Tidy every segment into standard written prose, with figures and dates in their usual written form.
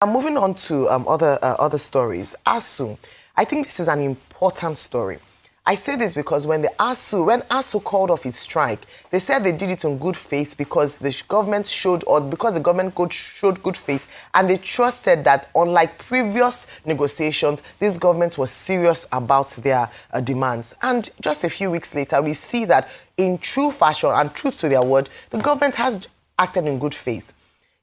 I'm moving on to other stories. ASU, I think this is an important story. I say this because when ASU called off its strike, they said they did it in good faith because the government showed good faith, and they trusted that, unlike previous negotiations, this government was serious about their demands. And just a few weeks later, we see that in true fashion and truth to their word, the government has acted in good faith.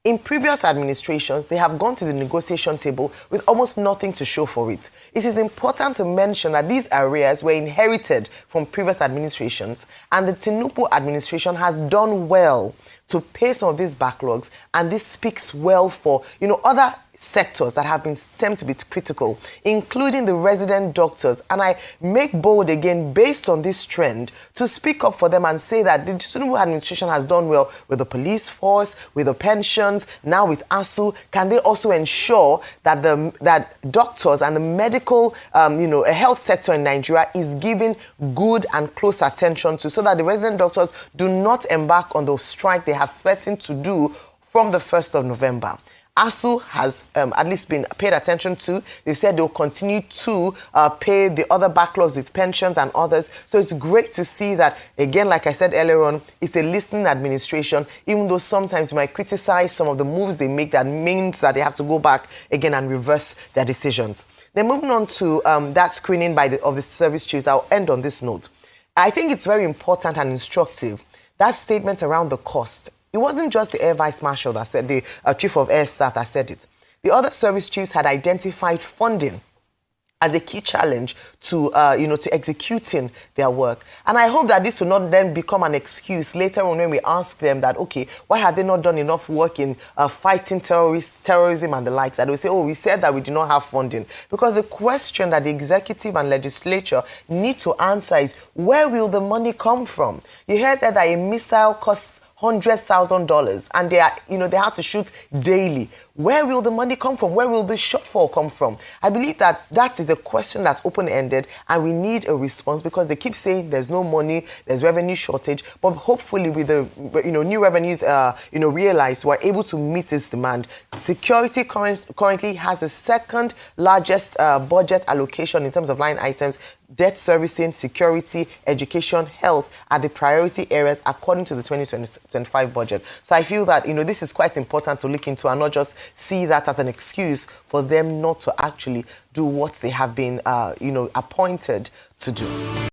In previous administrations, they have gone to the negotiation table with almost nothing to show for it. It is important to mention that these arrears were inherited from previous administrations, and the Tinubu administration has done well to pay some of these backlogs, and this speaks well for, other sectors that have been termed to be critical, including the resident doctors. And I make bold again, based on this trend, to speak up for them and say that the Tinubu administration has done well with the police force, with the pensions, now with ASU. Can they also ensure that that doctors and the medical, a health sector in Nigeria is given good and close attention to, so that the resident doctors do not embark on the strike they have threatened to do from the 1st of November. ASU has at least been paid attention to. They said they'll continue to pay the other backlogs with pensions and others. So it's great to see that, again, like I said earlier on, it's a listening administration, even though sometimes you might criticize some of the moves they make. That means that they have to go back again and reverse their decisions. Then moving on to that screening of the service chiefs, I'll end on this note. I think it's very important and instructive, that statement around the cost. It wasn't just the Air Vice Marshal that said, the Chief of Air Staff that said it. The other service chiefs had identified funding as a key challenge to executing their work. And I hope that this will not then become an excuse later on when we ask them that, okay, why have they not done enough work in fighting terrorism and the likes? And we say, oh, we said that we do not have funding. Because the question that the executive and legislature need to answer is, where will the money come from? You heard that a missile costs $100,000, and they have to shoot daily. Where will the money come from? Where will the shortfall come from? I believe that is a question that's open-ended, and we need a response, because they keep saying there's no money, there's revenue shortage, but hopefully with the new revenues realized, we're able to meet this demand. Security currently has the second largest budget allocation in terms of line items. Debt servicing, security, education, health are the priority areas according to the 2025 budget. So I feel that this is quite important to look into, and not just see that as an excuse for them not to actually do what they have been appointed to do.